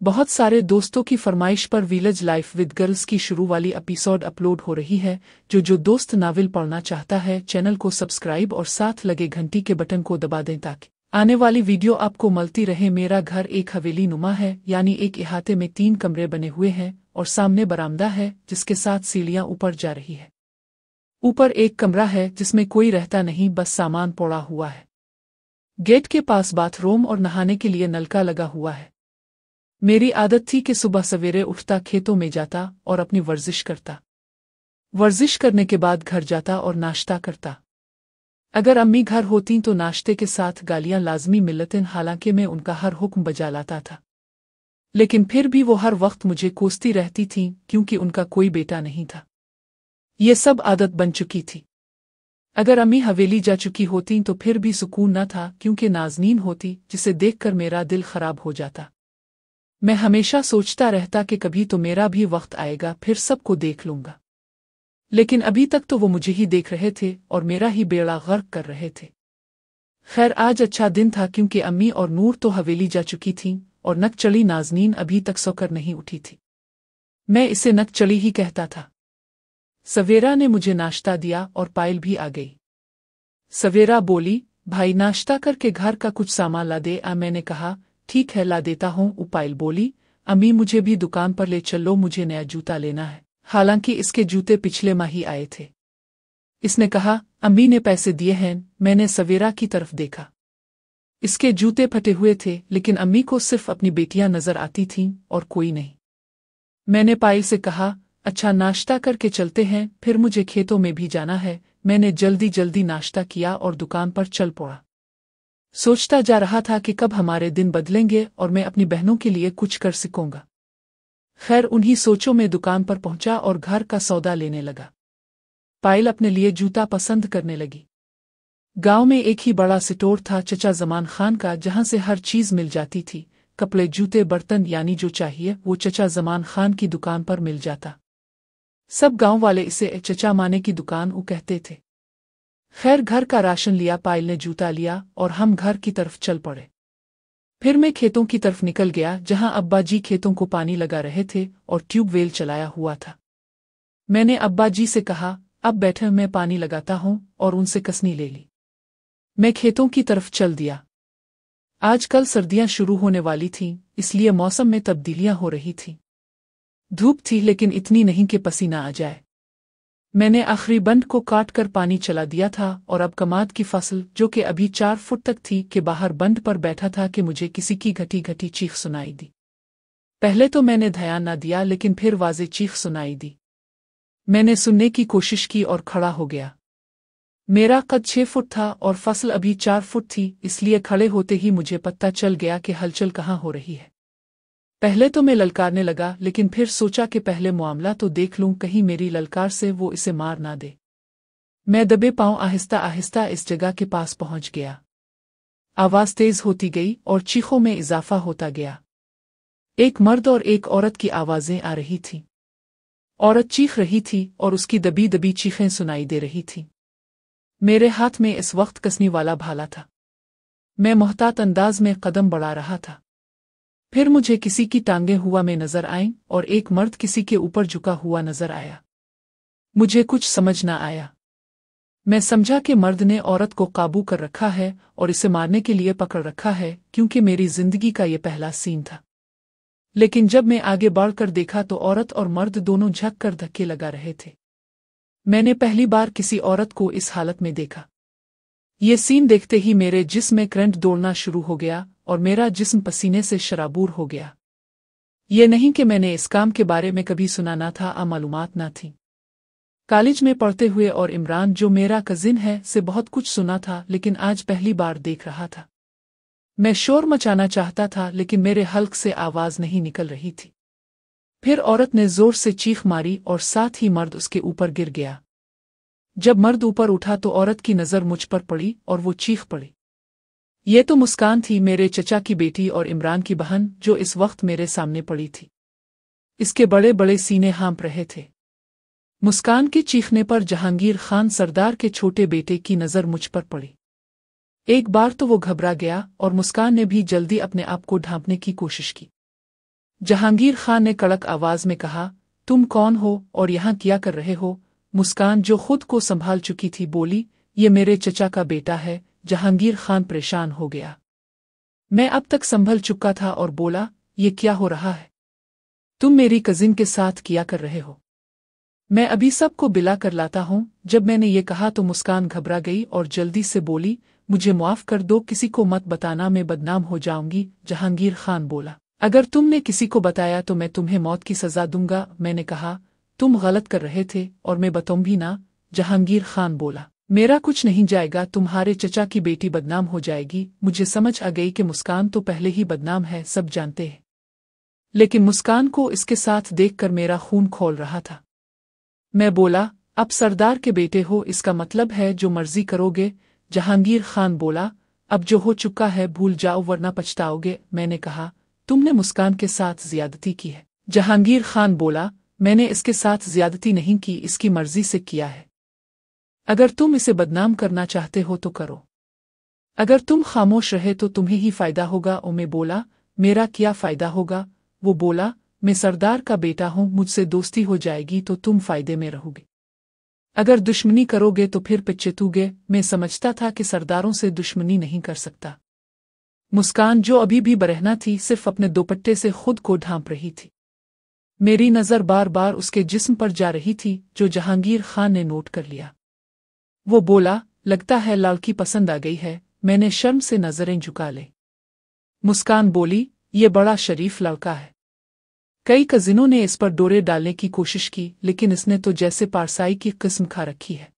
बहुत सारे दोस्तों की फरमाइश पर विलेज लाइफ विद गर्ल्स की शुरू वाली एपिसोड अपलोड हो रही है। जो दोस्त नावल पढ़ना चाहता है चैनल को सब्सक्राइब और साथ लगे घंटी के बटन को दबा दें ताकि आने वाली वीडियो आपको मिलती रहे। मेरा घर एक हवेली नुमा है, यानी एक इहाते में 3 कमरे बने हुए हैं और सामने बरामदा है जिसके साथ सीढ़ियां ऊपर जा रही है। ऊपर एक कमरा है जिसमें कोई रहता नहीं, बस सामान पड़ा हुआ है। गेट के पास बाथरूम और नहाने के लिए नलका लगा हुआ है। मेरी आदत थी कि सुबह सवेरे उठता, खेतों में जाता और अपनी वर्जिश करता। वर्जिश करने के बाद घर जाता और नाश्ता करता। अगर अम्मी घर होती तो नाश्ते के साथ गालियां लाजमी मिलतीं, हालांकि मैं उनका हर हुक्म बजा लाता था, लेकिन फिर भी वो हर वक्त मुझे कोसती रहती थीं क्योंकि उनका कोई बेटा नहीं था। ये सब आदत बन चुकी थी। अगर अम्मी हवेली जा चुकी होती तो फिर भी सुकून न था क्योंकि नाज़नीन होती, जिसे देखकर मेरा दिल खराब हो जाता। मैं हमेशा सोचता रहता कि कभी तो मेरा भी वक्त आएगा, फिर सबको देख लूंगा। लेकिन अभी तक तो वो मुझे ही देख रहे थे और मेरा ही बेड़ा गर्क कर रहे थे। खैर, आज अच्छा दिन था क्योंकि अम्मी और नूर तो हवेली जा चुकी थीं और नकचली नाज़नीन अभी तक सोकर नहीं उठी थी। मैं इसे नकचली ही कहता था। सवेरा ने मुझे नाश्ता दिया और पायल भी आ गई। सवेरा बोली, भाई नाश्ता करके घर का कुछ सामान ला दे। मैंने कहा ठीक है, ला देता हूँ। उपायल बोली, अम्मी मुझे भी दुकान पर ले चलो, मुझे नया जूता लेना है। हालांकि इसके जूते पिछले माह ही आए थे। इसने कहा, अम्मी ने पैसे दिए हैं। मैंने सवेरा की तरफ देखा। इसके जूते फटे हुए थे, लेकिन अम्मी को सिर्फ अपनी बेटियां नजर आती थीं और कोई नहीं। मैंने पायल से कहा, अच्छा नाश्ता करके चलते हैं, फिर मुझे खेतों में भी जाना है। मैंने जल्दी जल्दी नाश्ता किया और दुकान पर चल पड़ा। सोचता जा रहा था कि कब हमारे दिन बदलेंगे और मैं अपनी बहनों के लिए कुछ कर सकूंगा। खैर, उन्हीं सोचों में दुकान पर पहुंचा और घर का सौदा लेने लगा। पायल अपने लिए जूता पसंद करने लगी। गांव में एक ही बड़ा स्टोर था चचा जमान खान का, जहां से हर चीज मिल जाती थी। कपड़े, जूते, बर्तन, यानी जो चाहिए वो चचा जमान खान की दुकान पर मिल जाता। सब गांव वाले इसे चचा माने की दुकान कहते थे। खैर, घर का राशन लिया, पायल ने जूता लिया और हम घर की तरफ चल पड़े। फिर मैं खेतों की तरफ निकल गया जहां अब्बा जी खेतों को पानी लगा रहे थे और ट्यूबवेल चलाया हुआ था। मैंने अब्बा जी से कहा, अब बैठे, मैं पानी लगाता हूं, और उनसे कसनी ले ली। मैं खेतों की तरफ चल दिया। आजकल सर्दियां शुरू होने वाली थीं, इसलिए मौसम में तब्दीलियां हो रही थीं। धूप थी लेकिन इतनी नहीं कि पसीना आ जाए। मैंने आखिरी बंद को काट कर पानी चला दिया था और अब कमाद की फसल, जो कि अभी 4 फुट तक थी, के बाहर बंद पर बैठा था कि मुझे किसी की घटी घटी चीख सुनाई दी। पहले तो मैंने ध्यान न दिया, लेकिन फिर वाज़े चीख सुनाई दी। मैंने सुनने की कोशिश की और खड़ा हो गया। मेरा कद 6 फुट था और फसल अभी 4 फुट थी, इसलिए खड़े होते ही मुझे पता चल गया कि हलचल कहाँ हो रही है। पहले तो मैं ललकारने लगा, लेकिन फिर सोचा कि पहले मामला तो देख लूं, कहीं मेरी ललकार से वो इसे मार ना दे। मैं दबे पांव आहिस्ता आहिस्ता इस जगह के पास पहुंच गया। आवाज तेज होती गई और चीखों में इजाफा होता गया। एक मर्द और एक औरत की आवाजें आ रही थीं। औरत चीख रही थी और उसकी दबी दबी चीखें सुनाई दे रही थीं। मेरे हाथ में इस वक्त कसनी वाला भाला था। मैं मोहतात अंदाज में कदम बढ़ा रहा था। फिर मुझे किसी की टांगें हुआ में नजर आईं और एक मर्द किसी के ऊपर झुका हुआ नजर आया। मुझे कुछ समझ ना आया। मैं समझा कि मर्द ने औरत को काबू कर रखा है और इसे मारने के लिए पकड़ रखा है, क्योंकि मेरी जिंदगी का ये पहला सीन था। लेकिन जब मैं आगे बढ़कर देखा तो औरत और मर्द दोनों झक कर धक्के लगा रहे थे। मैंने पहली बार किसी औरत को इस हालत में देखा। ये सीन देखते ही मेरे जिस्म में करंट दौड़ना शुरू हो गया और मेरा जिस्म पसीने से शराबूर हो गया। ये नहीं कि मैंने इस काम के बारे में कभी सुना ना था, मालूमात ना थी। कॉलेज में पढ़ते हुए और इमरान, जो मेरा कजिन है, से बहुत कुछ सुना था, लेकिन आज पहली बार देख रहा था। मैं शोर मचाना चाहता था, लेकिन मेरे हल्क से आवाज नहीं निकल रही थी। फिर औरत ने जोर से चीख मारी और साथ ही मर्द उसके ऊपर गिर गया। जब मर्द ऊपर उठा तो औरत की नजर मुझ पर पड़ी और वो चीख पड़ी। ये तो मुस्कान थी, मेरे चचा की बेटी और इमरान की बहन, जो इस वक्त मेरे सामने पड़ी थी। इसके बड़े बड़े सीने हाँप रहे थे। मुस्कान के चीखने पर जहांगीर खान सरदार के छोटे बेटे की नजर मुझ पर पड़ी। एक बार तो वो घबरा गया और मुस्कान ने भी जल्दी अपने आप को ढांपने की कोशिश की। जहांगीर खान ने कड़क आवाज में कहा, तुम कौन हो और यहाँ क्या कर रहे हो? मुस्कान, जो खुद को संभाल चुकी थी, बोली, ये मेरे चचा का बेटा है। जहांगीर खान परेशान हो गया। मैं अब तक संभल चुका था और बोला, ये क्या हो रहा है? तुम मेरी कजिन के साथ क्या कर रहे हो? मैं अभी सबको बिला कर लाता हूँ। जब मैंने ये कहा तो मुस्कान घबरा गई और जल्दी से बोली, मुझे माफ कर दो, किसी को मत बताना, मैं बदनाम हो जाऊंगी। जहांगीर खान बोला, अगर तुमने किसी को बताया तो मैं तुम्हें मौत की सजा दूंगा। मैंने कहा, तुम गलत कर रहे थे और मैं बताऊंगी ना। जहांगीर खान बोला, मेरा कुछ नहीं जाएगा, तुम्हारे चचा की बेटी बदनाम हो जाएगी। मुझे समझ आ गई कि मुस्कान तो पहले ही बदनाम है, सब जानते हैं। लेकिन मुस्कान को इसके साथ देखकर मेरा खून खौल रहा था। मैं बोला, अब सरदार के बेटे हो, इसका मतलब है जो मर्जी करोगे। जहांगीर खान बोला, अब जो हो चुका है भूल जाओ वरना पछताओगे। मैंने कहा, तुमने मुस्कान के साथ ज्यादती की है। जहांगीर खान बोला, मैंने इसके साथ ज्यादती नहीं की, इसकी मर्जी से किया है। अगर तुम इसे बदनाम करना चाहते हो तो करो, अगर तुम खामोश रहे तो तुम्हें ही फायदा होगा। और मैं बोला, मेरा क्या फायदा होगा? वो बोला, मैं सरदार का बेटा हूं, मुझसे दोस्ती हो जाएगी तो तुम फायदे में रहोगे, अगर दुश्मनी करोगे तो फिर पछताओगे। मैं समझता था कि सरदारों से दुश्मनी नहीं कर सकता। मुस्कान, जो अभी भी बरहना थी, सिर्फ अपने दुपट्टे से खुद को ढांप रही थी। मेरी नजर बार बार उसके जिस्म पर जा रही थी, जो जहांगीर खान ने नोट कर लिया। वो बोला, लगता है लड़की पसंद आ गई है। मैंने शर्म से नजरें झुका ले। मुस्कान बोली, ये बड़ा शरीफ लड़का है। कई कजिनों ने इस पर डोरे डालने की कोशिश की, लेकिन इसने तो जैसे पारसाई की किस्म खा रखी है।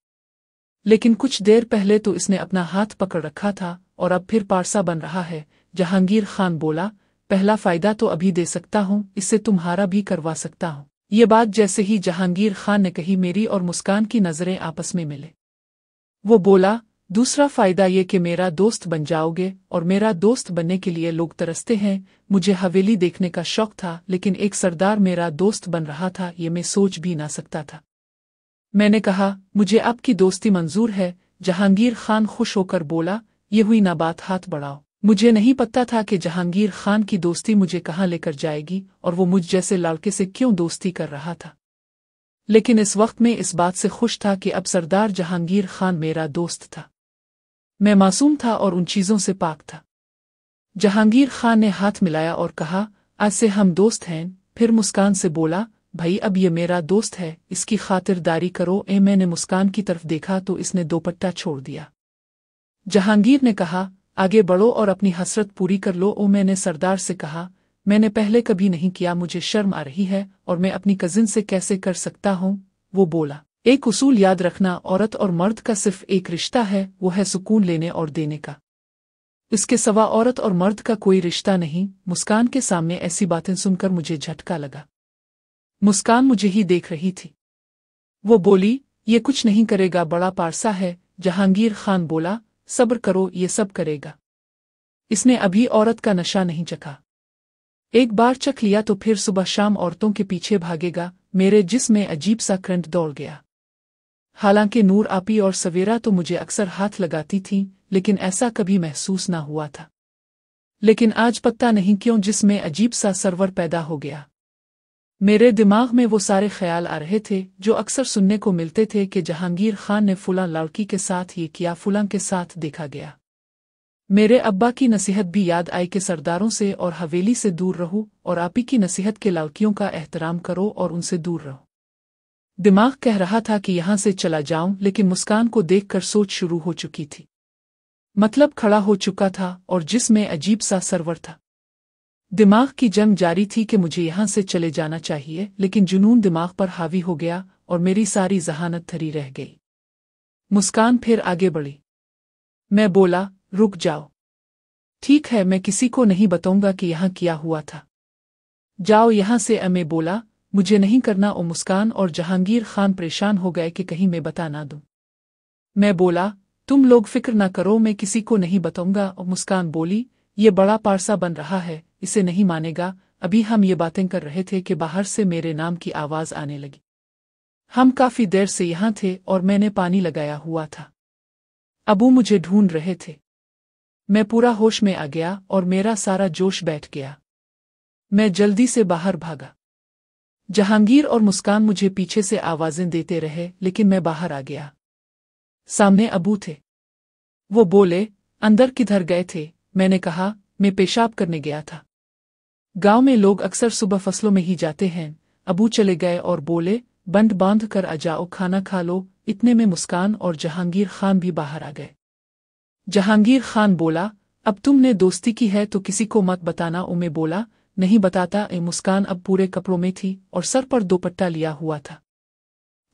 लेकिन कुछ देर पहले तो इसने अपना हाथ पकड़ रखा था और अब फिर पारसा बन रहा है। जहांगीर खान बोला, पहला फायदा तो अभी दे सकता हूँ, इससे तुम्हारा भी करवा सकता हूँ। ये बात जैसे ही जहांगीर खान ने कही, मेरी और मुस्कान की नजरें आपस में मिले। वो बोला, दूसरा फायदा ये कि मेरा दोस्त बन जाओगे। और मेरा दोस्त बनने के लिए लोग तरसते हैं। मुझे हवेली देखने का शौक था, लेकिन एक सरदार मेरा दोस्त बन रहा था, ये मैं सोच भी ना सकता था। मैंने कहा, मुझे आपकी दोस्ती मंजूर है। जहांगीर खान खुश होकर बोला, ये हुई ना बात, हाथ बढ़ाओ। मुझे नहीं पता था कि जहांगीर खान की दोस्ती मुझे कहाँ लेकर जाएगी और वो मुझ जैसे लड़के से क्यों दोस्ती कर रहा था। लेकिन इस वक्त मैं इस बात से खुश था कि अब सरदार जहांगीर खान मेरा दोस्त था। मैं मासूम था और उन चीजों से पाक था। जहांगीर खान ने हाथ मिलाया और कहा, आज से हम दोस्त हैं। फिर मुस्कान से बोला, भाई अब ये मेरा दोस्त है, इसकी खातिरदारी करो। मैंने मुस्कान की तरफ देखा तो इसने दोपट्टा छोड़ दिया। जहांगीर ने कहा, आगे बढ़ो और अपनी हसरत पूरी कर लो। मैंने सरदार से कहा, मैंने पहले कभी नहीं किया, मुझे शर्म आ रही है और मैं अपनी कजिन से कैसे कर सकता हूँ। वो बोला, एक उसूल याद रखना, औरत और मर्द का सिर्फ एक रिश्ता है, वो है सुकून लेने और देने का। इसके सिवा औरत और मर्द का कोई रिश्ता नहीं। मुस्कान के सामने ऐसी बातें सुनकर मुझे झटका लगा। मुस्कान मुझे ही देख रही थी। वो बोली, ये कुछ नहीं करेगा, बड़ा पारसा है। जहांगीर खान बोला, सब्र करो, ये सब करेगा। इसने अभी औरत का नशा नहीं चखा, एक बार चख लिया तो फिर सुबह शाम औरतों के पीछे भागेगा। मेरे जिस्म में अजीब सा करंट दौड़ गया। हालांकि नूर आपी और सवेरा तो मुझे अक्सर हाथ लगाती थीं, लेकिन ऐसा कभी महसूस ना हुआ था। लेकिन आज पता नहीं क्यों जिसमें अजीब सा सरवर पैदा हो गया। मेरे दिमाग में वो सारे ख्याल आ रहे थे जो अक्सर सुनने को मिलते थे कि जहांगीर खान ने फुलां लड़की के साथ ये किया, फुलां के साथ देखा गया। मेरे अब्बा की नसीहत भी याद आई कि सरदारों से और हवेली से दूर रहो, और आपी की नसीहत के लड़कियों का एहतराम करो और उनसे दूर रहो। दिमाग कह रहा था कि यहाँ से चला जाऊं, लेकिन मुस्कान को देखकर सोच शुरू हो चुकी थी। मतलब खड़ा हो चुका था और जिसमें अजीब सा सरवर था। दिमाग की जंग जारी थी कि मुझे यहाँ से चले जाना चाहिए, लेकिन जुनून दिमाग पर हावी हो गया और मेरी सारी जहानत धरी रह गई। मुस्कान फिर आगे बढ़ी। मैं बोला, रुक जाओ। ठीक है, मैं किसी को नहीं बताऊंगा कि यहाँ क्या हुआ था। जाओ यहाँ से। मैं बोला, मुझे नहीं करना। ओ मुस्कान और जहांगीर खान परेशान हो गए कि कहीं मैं बता ना दूं। मैं बोला, तुम लोग फिक्र ना करो, मैं किसी को नहीं बताऊंगा। और मुस्कान बोली, ये बड़ा पारसा बन रहा है, इसे नहीं मानेगा। अभी हम ये बातें कर रहे थे कि बाहर से मेरे नाम की आवाज आने लगी। हम काफी देर से यहाँ थे और मैंने पानी लगाया हुआ था। अबू मुझे ढूंढ रहे थे। मैं पूरा होश में आ गया और मेरा सारा जोश बैठ गया। मैं जल्दी से बाहर भागा। जहांगीर और मुस्कान मुझे पीछे से आवाजें देते रहे, लेकिन मैं बाहर आ गया। सामने अबू थे। वो बोले, अंदर किधर गए थे? मैंने कहा, मैं पेशाब करने गया था। गांव में लोग अक्सर सुबह फसलों में ही जाते हैं। अबू चले गए और बोले, बंद बांध कर आ जाओ, खाना खा लो। इतने में मुस्कान और जहांगीर खान भी बाहर आ गए। जहांगीर खान बोला, अब तुमने दोस्ती की है तो किसी को मत बताना। उमे बोला, नहीं बताता। मुस्कान अब पूरे कपड़ों में थी और सर पर दुपट्टा लिया हुआ था।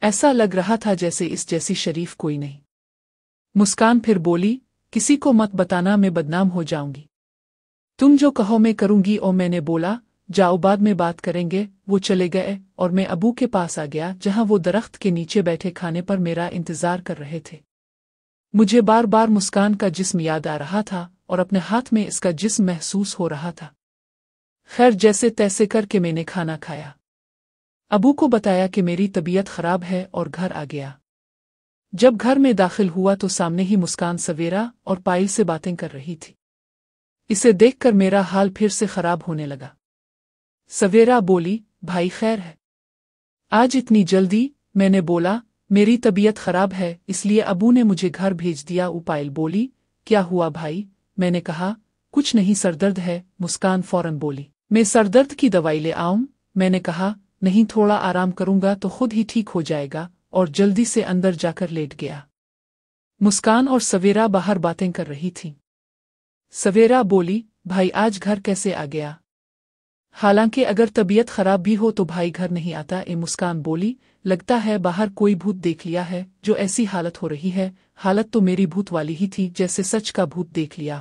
ऐसा लग रहा था जैसे इस जैसी शरीफ कोई नहीं। मुस्कान फिर बोली, किसी को मत बताना, मैं बदनाम हो जाऊंगी। तुम जो कहो मैं करूंगी। और मैंने बोला, जाओ, बाद में बात करेंगे। वो चले गए और मैं अबू के पास आ गया, जहां वो दरख्त के नीचे बैठे खाने पर मेरा इंतजार कर रहे थे। मुझे बार बार मुस्कान का जिस्म याद आ रहा था और अपने हाथ में इसका जिस्म महसूस हो रहा था। खैर, जैसे तैसे करके मैंने खाना खाया। अबू को बताया कि मेरी तबीयत खराब है और घर आ गया। जब घर में दाखिल हुआ तो सामने ही मुस्कान सवेरा और पायल से बातें कर रही थी। इसे देखकर मेरा हाल फिर से खराब होने लगा। सवेरा बोली, भाई खैर है? आज इतनी जल्दी? मैंने बोला, मेरी तबीयत खराब है इसलिए अबू ने मुझे घर भेज दिया। पायल बोली, क्या हुआ भाई? मैंने कहा, कुछ नहीं, सरदर्द है। मुस्कान फौरन बोली, मैं सरदर्द की दवाई ले आऊं? मैंने कहा, नहीं, थोड़ा आराम करूंगा तो खुद ही ठीक हो जाएगा, और जल्दी से अंदर जाकर लेट गया। मुस्कान और सवेरा बाहर बातें कर रही थीं। सवेरा बोली, भाई आज घर कैसे आ गया? हालांकि अगर तबीयत खराब भी हो तो भाई घर नहीं आता। मुस्कान बोली, लगता है बाहर कोई भूत देख लिया है, जो ऐसी हालत हो रही है। हालत तो मेरी भूत वाली ही थी, जैसे सच का भूत देख लिया।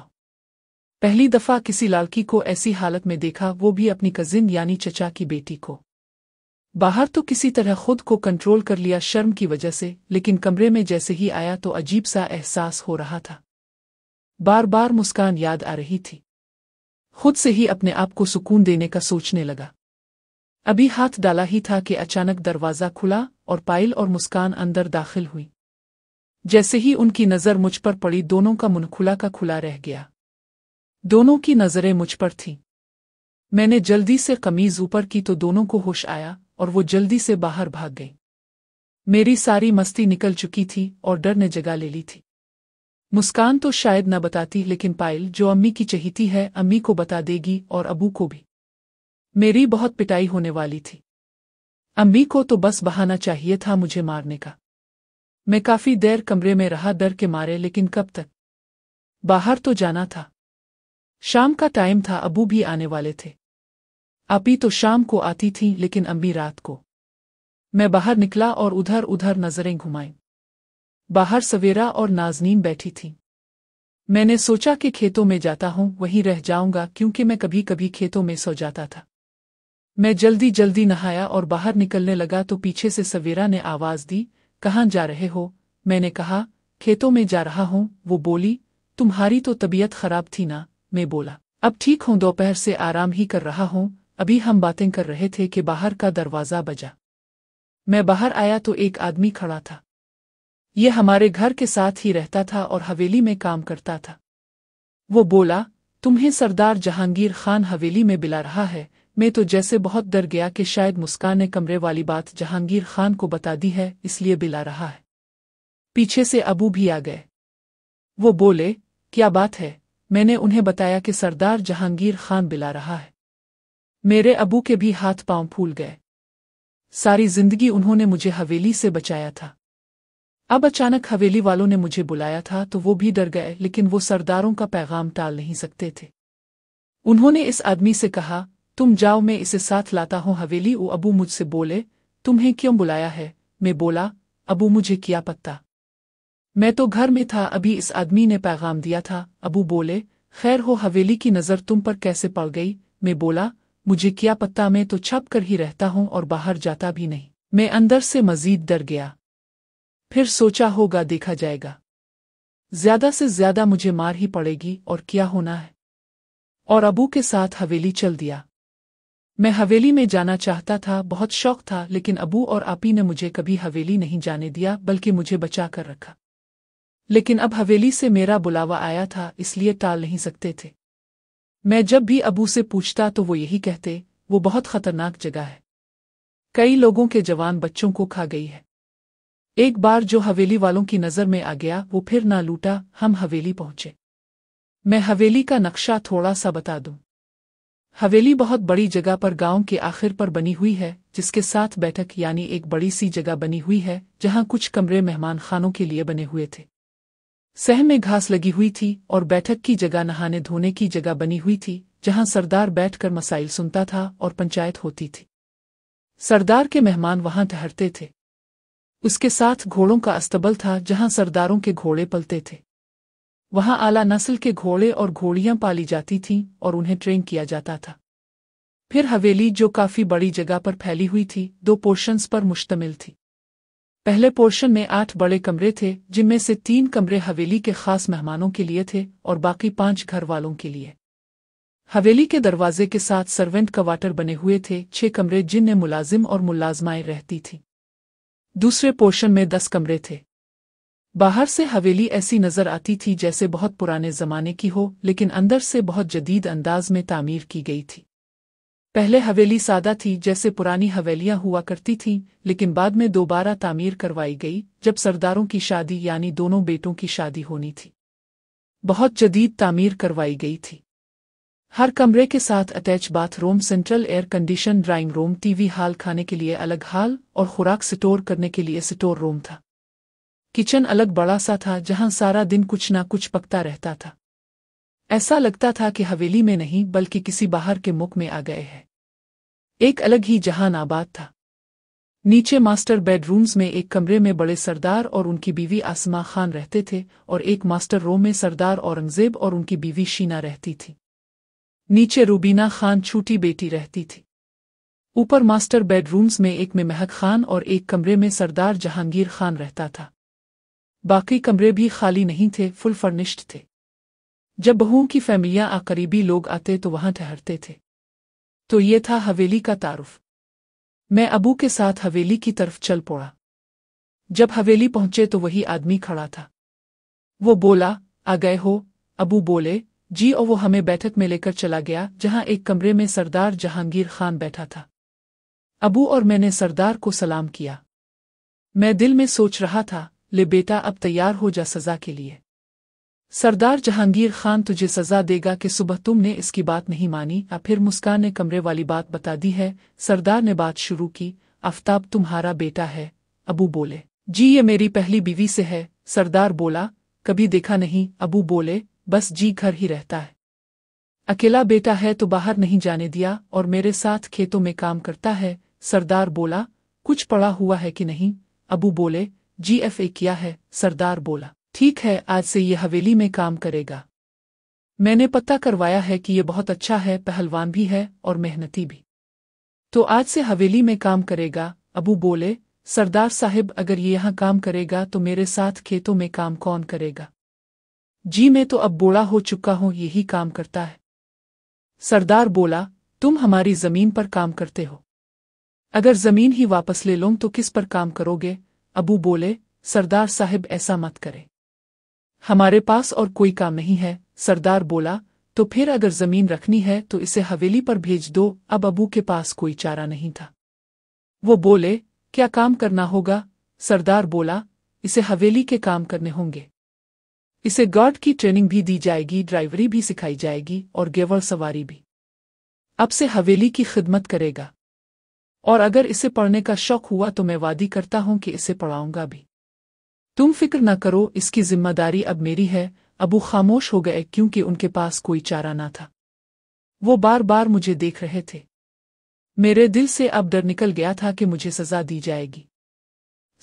पहली दफा किसी लड़की को ऐसी हालत में देखा, वो भी अपनी कजिन यानी चचा की बेटी को। बाहर तो किसी तरह खुद को कंट्रोल कर लिया शर्म की वजह से, लेकिन कमरे में जैसे ही आया तो अजीब सा एहसास हो रहा था। बार बार मुस्कान याद आ रही थी। खुद से ही अपने आप को सुकून देने का सोचने लगा। अभी हाथ डाला ही था कि अचानक दरवाजा खुला और पायल और मुस्कान अंदर दाखिल हुई। जैसे ही उनकी नज़र मुझ पर पड़ी, दोनों का मुंह खुला का खुला रह गया। दोनों की नज़रें मुझ पर थीं। मैंने जल्दी से कमीज ऊपर की तो दोनों को होश आया और वो जल्दी से बाहर भाग गई। मेरी सारी मस्ती निकल चुकी थी और डर ने जगह ले ली थी। मुस्कान तो शायद न बताती, लेकिन पायल जो अम्मी की चहेती है, अम्मी को बता देगी और अबू को भी। मेरी बहुत पिटाई होने वाली थी। अम्मी को तो बस बहाना चाहिए था मुझे मारने का। मैं काफी देर कमरे में रहा डर के मारे, लेकिन कब तक? बाहर तो जाना था। शाम का टाइम था, अबू भी आने वाले थे। आपी तो शाम को आती थी, लेकिन अम्मी रात को। मैं बाहर निकला और उधर उधर नजरें घुमाईं। बाहर सवेरा और नाज़नीन बैठी थीं। मैंने सोचा कि खेतों में जाता हूं, वहीं रह जाऊंगा, क्योंकि मैं कभी कभी खेतों में सो जाता था। मैं जल्दी जल्दी नहाया और बाहर निकलने लगा तो पीछे से सवेरा ने आवाज दी, कहाँ जा रहे हो? मैंने कहा, खेतों में जा रहा हूं। वो बोली, तुम्हारी तो तबीयत खराब थी ना? मैं बोला, अब ठीक हूं, दोपहर से आराम ही कर रहा हूं। अभी हम बातें कर रहे थे कि बाहर का दरवाजा बजा। मैं बाहर आया तो एक आदमी खड़ा था। ये हमारे घर के साथ ही रहता था और हवेली में काम करता था। वो बोला, तुम्हें सरदार जहांगीर खान हवेली में बुला रहा है। मैं तो जैसे बहुत डर गया कि शायद मुस्कान ने कमरे वाली बात जहांगीर खान को बता दी है, इसलिए बुला रहा है। पीछे से अबू भी आ गए। वो बोले, क्या बात है? मैंने उन्हें बताया कि सरदार जहांगीर खान बुला रहा है। मेरे अबू के भी हाथ पांव फूल गए। सारी जिंदगी उन्होंने मुझे हवेली से बचाया था। अब अचानक हवेली वालों ने मुझे बुलाया था तो वो भी डर गए, लेकिन वो सरदारों का पैगाम टाल नहीं सकते थे। उन्होंने इस आदमी से कहा, तुम जाओ, मैं इसे साथ लाता हूँ हवेली। वो अबू मुझसे बोले, तुम्हें क्यों बुलाया है? मैं बोला, अबू मुझे क्या पता, मैं तो घर में था, अभी इस आदमी ने पैगाम दिया था। अबू बोले, खैर हो, हवेली की नज़र तुम पर कैसे पड़ गई? मैं बोला, मुझे क्या पता, मैं तो छप कर ही रहता हूँ और बाहर जाता भी नहीं। मैं अंदर से मजीद डर गया। फिर सोचा होगा देखा जाएगा, ज्यादा से ज्यादा मुझे मार ही पड़ेगी और क्या होना है। और अबू के साथ हवेली चल दिया। मैं हवेली में जाना चाहता था, बहुत शौक था, लेकिन अबू और आपी ने मुझे कभी हवेली नहीं जाने दिया, बल्कि मुझे बचा कर रखा। लेकिन अब हवेली से मेरा बुलावा आया था, इसलिए टाल नहीं सकते थे। मैं जब भी अबू से पूछता तो वो यही कहते, वो बहुत खतरनाक जगह है, कई लोगों के जवान बच्चों को खा गई है। एक बार जो हवेली वालों की नज़र में आ गया वो फिर ना लूटा। हम हवेली पहुंचे। मैं हवेली का नक्शा थोड़ा सा बता दूं। हवेली बहुत बड़ी जगह पर गांव के आखिर पर बनी हुई है, जिसके साथ बैठक यानी एक बड़ी सी जगह बनी हुई है, जहां कुछ कमरे मेहमान खानों के लिए बने हुए थे। सह में घास लगी हुई थी और बैठक की जगह नहाने धोने की जगह बनी हुई थी, जहां सरदार बैठकर मसाइल सुनता था और पंचायत होती थी। सरदार के मेहमान वहां ठहरते थे। उसके साथ घोड़ों का अस्तबल था, जहां सरदारों के घोड़े पलते थे। वहां आला नस्ल के घोड़े और घोड़ियां पाली जाती थीं और उन्हें ट्रेन किया जाता था। फिर हवेली, जो काफी बड़ी जगह पर फैली हुई थी, 2 पोर्शंस पर मुश्तमिल थी। पहले पोर्शन में 8 बड़े कमरे थे, जिनमें से 3 कमरे हवेली के खास मेहमानों के लिए थे और बाकी 5 घर वालों के लिए। हवेली के दरवाजे के साथ सर्वेंट क्वार्टर बने हुए थे, 6 कमरे जिनमें मुलाजिम और मुलाजमाएं रहती थीं। दूसरे पोर्शन में 10 कमरे थे। बाहर से हवेली ऐसी नजर आती थी जैसे बहुत पुराने जमाने की हो, लेकिन अंदर से बहुत जदीद अंदाज में तामीर की गई थी। पहले हवेली सादा थी, जैसे पुरानी हवेलियां हुआ करती थीं, लेकिन बाद में दोबारा तामीर करवाई गई जब सरदारों की शादी यानी दोनों बेटों की शादी होनी थी। बहुत जदीद तामीर करवाई गई थी। हर कमरे के साथ attach bathroom, central air condition drawing room, TV hall, खाने के लिए अलग हॉल और खुराक स्टोर करने के लिए स्टोर रूम था। किचन अलग बड़ा सा था, जहां सारा दिन कुछ ना कुछ पकता रहता था। ऐसा लगता था कि हवेली में नहीं बल्कि किसी बाहर के मुल्क में आ गए हैं। एक अलग ही जहान आबाद था। नीचे मास्टर बेडरूम्स में एक कमरे में बड़े सरदार और उनकी बीवी आसमा खान रहते थे और एक मास्टर रूम में सरदार औरंगजेब और उनकी बीवी शीना रहती थी। नीचे रूबीना खान छोटी बेटी रहती थी। ऊपर मास्टर बेडरूम्स में एक में महक खान और एक कमरे में सरदार जहांगीर खान रहता था। बाकी कमरे भी खाली नहीं थे, फुल फर्निश्ड थे। जब बहुओं की फैमिलियां अकरीबी लोग आते तो वहां ठहरते थे। तो ये था हवेली का तारुफ। मैं अबू के साथ हवेली की तरफ चल पड़ा। जब हवेली पहुंचे तो वही आदमी खड़ा था। वो बोला, आ गए हो? अबू बोले, जी, और वो हमें बैठक में लेकर चला गया, जहां एक कमरे में सरदार जहांगीर खान बैठा था। अबू और मैंने सरदार को सलाम किया। मैं दिल में सोच रहा था, ले बेटा, अब तैयार हो जा सजा के लिए। सरदार जहांगीर खान तुझे सजा देगा कि सुबह तुमने इसकी बात नहीं मानी। फिर मुस्कान ने कमरे वाली बात बता दी है। सरदार ने बात शुरू की, आफ्ताब तुम्हारा बेटा है? अबू बोले, जी, ये मेरी पहली बीवी से है। सरदार बोला, कभी देखा नहीं? अबू बोले, बस जी, घर ही रहता है। अकेला बेटा है तो बाहर नहीं जाने दिया और मेरे साथ खेतों में काम करता है। सरदार बोला, कुछ पढ़ा हुआ है कि नहीं? अबू बोले, जी, FA किया है। सरदार बोला, ठीक है, आज से ये हवेली में काम करेगा। मैंने पता करवाया है कि ये बहुत अच्छा है, पहलवान भी है और मेहनती भी। तो आज से हवेली में काम करेगा। अबू बोले, सरदार साहिब, अगर ये यहाँ काम करेगा तो मेरे साथ खेतों में काम कौन करेगा? जी, मैं तो अब बूढ़ा हो चुका हूँ, यही काम करता है। सरदार बोला, तुम हमारी जमीन पर काम करते हो, अगर जमीन ही वापस ले लूं तो किस पर काम करोगे? अबू बोले, सरदार साहिब, ऐसा मत करे, हमारे पास और कोई काम नहीं है। सरदार बोला, तो फिर अगर जमीन रखनी है तो इसे हवेली पर भेज दो। अब अबू के पास कोई चारा नहीं था। वो बोले, क्या काम करना होगा? सरदार बोला, इसे हवेली के काम करने होंगे। इसे गार्ड की ट्रेनिंग भी दी जाएगी, ड्राइवरी भी सिखाई जाएगी और गेवल सवारी भी। अब से हवेली की खिदमत करेगा और अगर इसे पढ़ने का शौक हुआ तो मैं वादी करता हूं कि इसे पढ़ाऊंगा भी। तुम फिक्र न करो, इसकी जिम्मेदारी अब मेरी है। अबू खामोश हो गए क्योंकि उनके पास कोई चारा ना था। वो बार बार मुझे देख रहे थे। मेरे दिल से अब डर निकल गया था कि मुझे सजा दी जाएगी।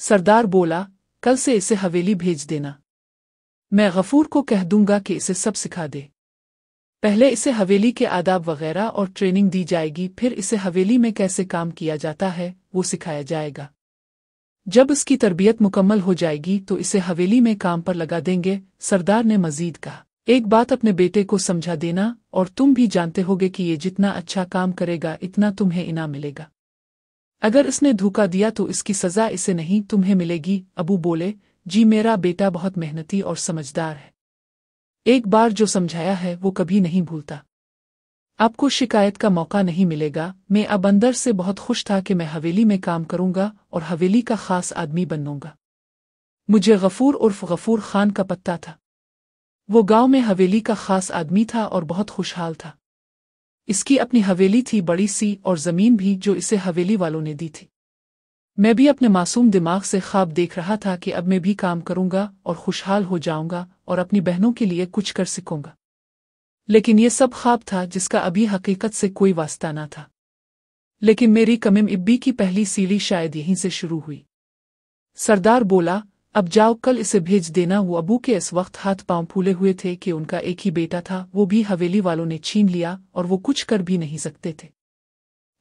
सरदार बोला, कल से इसे हवेली भेज देना। मैं गफूर को कह दूंगा कि इसे सब सिखा दे। पहले इसे हवेली के आदाब वगैरह और ट्रेनिंग दी जाएगी, फिर इसे हवेली में कैसे काम किया जाता है वो सिखाया जाएगा। जब इसकी तरबियत मुकम्मल हो जाएगी तो इसे हवेली में काम पर लगा देंगे। सरदार ने मजीद कहा, एक बात अपने बेटे को समझा देना, और तुम भी जानते होगे कि ये जितना अच्छा काम करेगा इतना तुम्हें इनाम मिलेगा। अगर इसने धोखा दिया तो इसकी सजा इसे नहीं तुम्हें मिलेगी। अबू बोले, जी, मेरा बेटा बहुत मेहनती और समझदार है। एक बार जो समझाया है वो कभी नहीं भूलता। आपको शिकायत का मौका नहीं मिलेगा। मैं अब अंदर से बहुत खुश था कि मैं हवेली में काम करूंगा और हवेली का खास आदमी बनूंगा। मुझे गफूर उर्फ गफूर खान का पता था। वो गांव में हवेली का खास आदमी था और बहुत खुशहाल था। इसकी अपनी हवेली थी, बड़ी सी, और जमीन भी जो इसे हवेली वालों ने दी थी। मैं भी अपने मासूम दिमाग से ख्वाब देख रहा था कि अब मैं भी काम करूंगा और खुशहाल हो जाऊंगा और अपनी बहनों के लिए कुछ कर सकूंगा। लेकिन ये सब ख्वाब था जिसका अभी हकीकत से कोई वास्ता न था। लेकिन मेरी कमिम इब्बी की पहली सीढ़ी शायद यहीं से शुरू हुई। सरदार बोला, अब जाओ, कल इसे भेज देना। वो अबू के इस वक्त हाथ पांव फूले हुए थे कि उनका एक ही बेटा था, वो भी हवेली वालों ने छीन लिया और वो कुछ कर भी नहीं सकते थे।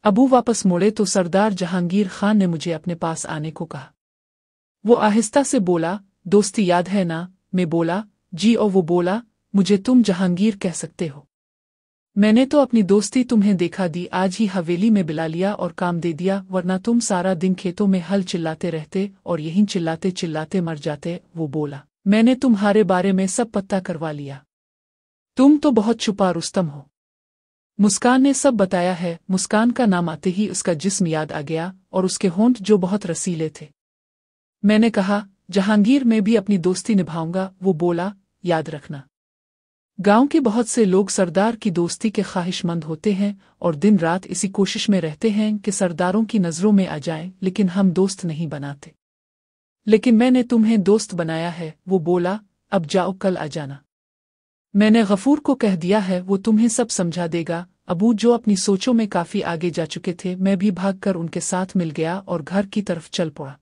अबू वापस मुड़े तो सरदार जहांगीर खान ने मुझे अपने पास आने को कहा। वो आहिस्ता से बोला, दोस्ती याद है ना? मैं बोला, जी। और वो बोला, मुझे तुम जहांगीर कह सकते हो। मैंने तो अपनी दोस्ती तुम्हें देखा दी, आज ही हवेली में बुला लिया और काम दे दिया, वरना तुम सारा दिन खेतों में हल चिल्लाते रहते और यहीं चिल्लाते चिल्लाते मर जाते। वो बोला, मैंने तुम्हारे बारे में सब पता करवा लिया। तुम तो बहुत छुपा रुस्तम हो। मुस्कान ने सब बताया है। मुस्कान का नाम आते ही उसका जिस्म याद आ गया और उसके होंठ जो बहुत रसीले थे। मैंने कहा, जहांगीर, मैं भी अपनी दोस्ती निभाऊंगा। वो बोला, याद रखना, गांव के बहुत से लोग सरदार की दोस्ती के ख्वाहिशमंद होते हैं और दिन रात इसी कोशिश में रहते हैं कि सरदारों की नज़रों में आ जाएं, लेकिन हम दोस्त नहीं बनाते। लेकिन मैंने तुम्हें दोस्त बनाया है। वो बोला, अब जाओ, कल आ जाना। मैंने गफूर को कह दिया है, वो तुम्हें सब समझा देगा। अबू, जो अपनी सोचों में काफी आगे जा चुके थे, मैं भी भागकर उनके साथ मिल गया और घर की तरफ चल पड़ा।